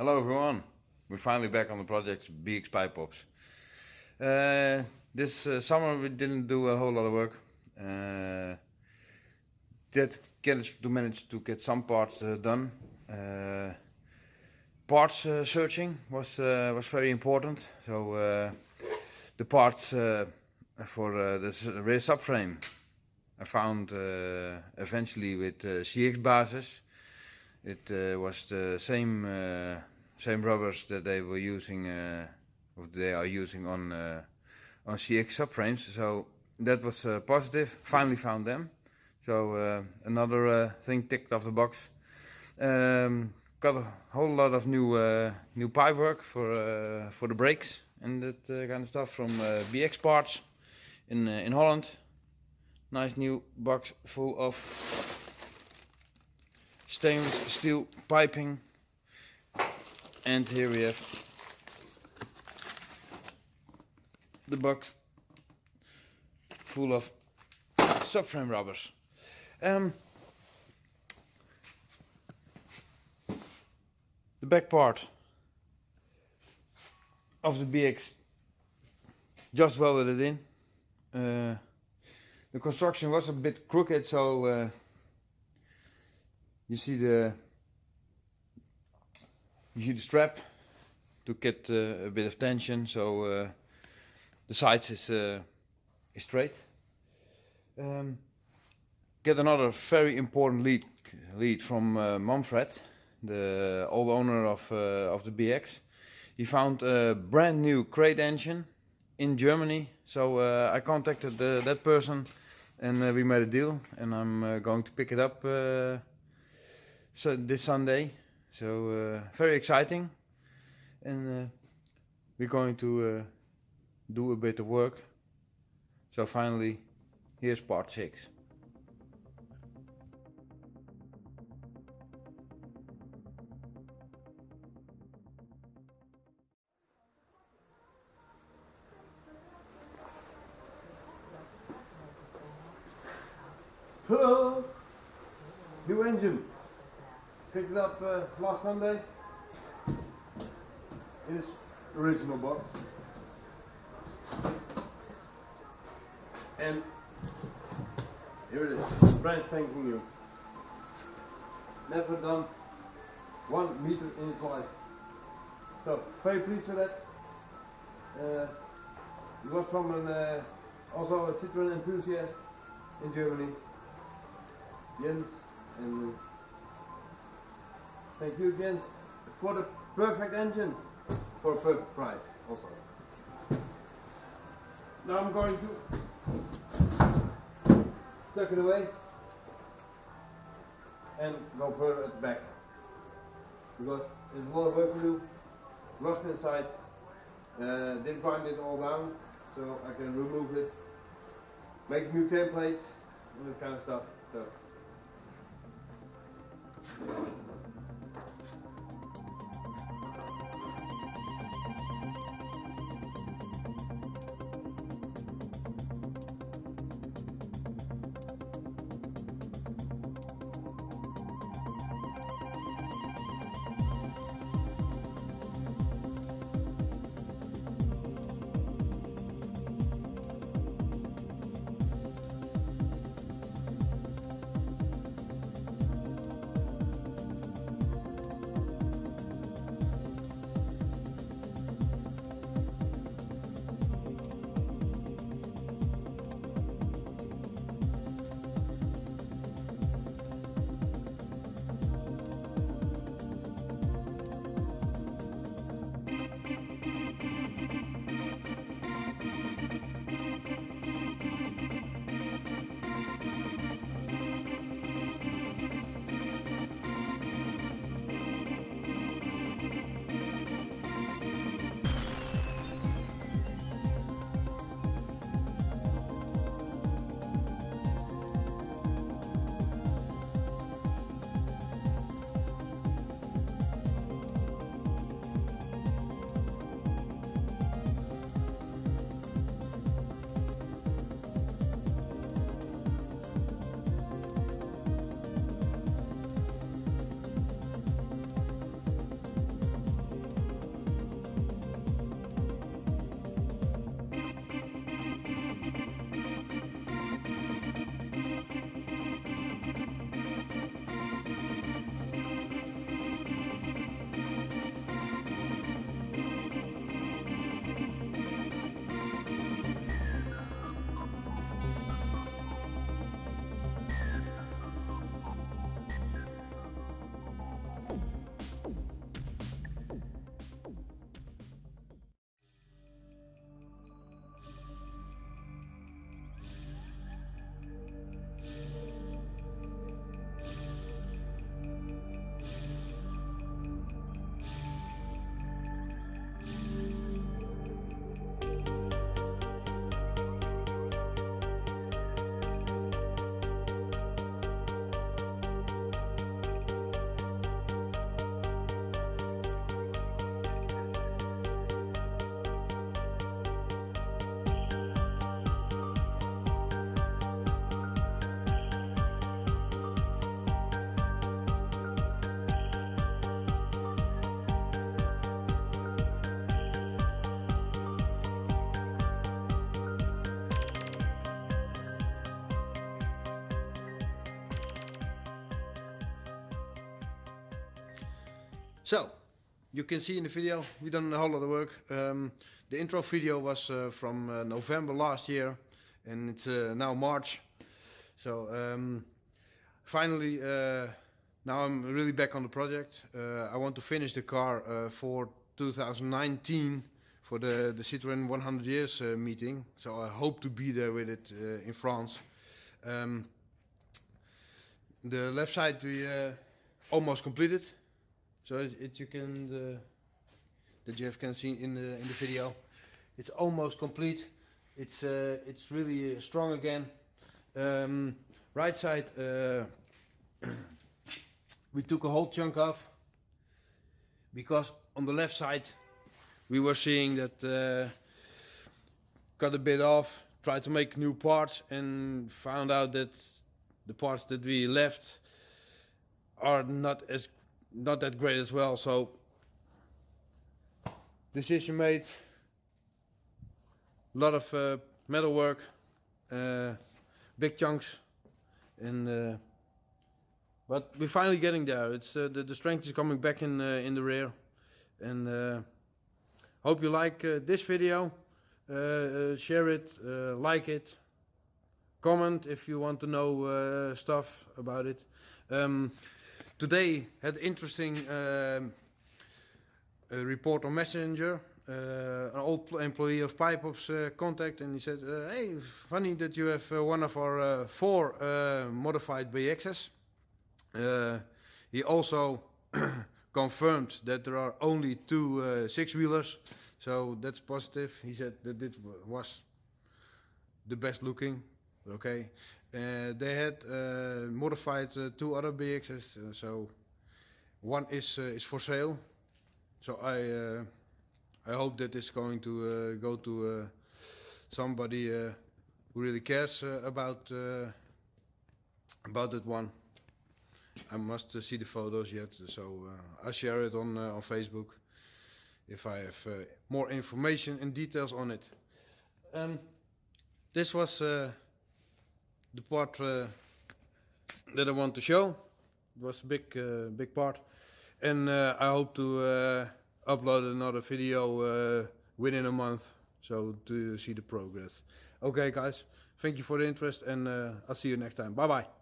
Hello everyone, we're finally back on the project BX Pijpops. This summer we didn't do a whole lot of work. Managed to get some parts done. Parts searching was very important. So the parts for this rear subframe I found eventually with CX basis. It was the same rubbers that they were using, or they are using on CX subframes. So that was positive. Finally found them. So another thing ticked off the box. Got a whole lot of new pipe work for the brakes and that kind of stuff from BX parts in Holland. Nice new box full of stainless steel piping, and here we have the box full of subframe rubbers. The back part of the BX just welded it in. The construction was a bit crooked, so you see the strap to get a bit of tension, so the sides is straight. Get another very important lead from Manfred, the old owner of the BX. He found a brand new crate engine in Germany, so I contacted that person and we made a deal, and I'm going to pick it up so this Sunday. So very exciting, and we're going to do a bit of work. So finally, here's part 6. Hello! New engine. Picked it up last Sunday in its original box. And here it is, brand spanking new. Never done 1 meter in its life. So, very pleased with that. It was from also a Citroën enthusiast in Germany, Jens, and thank you, Jens, for the perfect engine for a perfect price also. Now I'm going to tuck it away and go further at the back, because there's a lot of work to do. Rust inside, did grind it all down so I can remove it, make new templates and that kind of stuff. So So, you can see in the video, we done a whole lot of work. The intro video was from November last year, and it's now March. So, finally, now I'm really back on the project. I want to finish the car for 2019 for the Citroën 100 years meeting. So I hope to be there with it in France. The left side we almost completed. So you can that you can see in the video. It's almost complete. It's really strong again. Right side we took a whole chunk off because on the left side we were seeing that cut a bit off, tried to make new parts and found out that the parts that we left are not that great as well. So decision made, a lot of metal work, big chunks, and but we're finally getting there. It's the strength is coming back in the rear, and hope you like this video. Share it, like it, comment if you want to know stuff about it. Today had interesting report on Messenger. An old employee of Pijpops contact, and he said, "Hey, funny that you have one of our 4 modified BXs." He also confirmed that there are only 2 6-wheelers, so that's positive. He said that it was the best looking. Okay, they had modified 2 other BXs, so one is for sale. So I hope that it's going to go to somebody who really cares about that one. I must see the photos yet, so I'll share it on Facebook if I have more information and details on it. This was the part that I want to show. It was a big part, and I hope to upload another video within a month, so to see the progress. Okay guys, thank you for the interest, and I'll see you next time. Bye bye.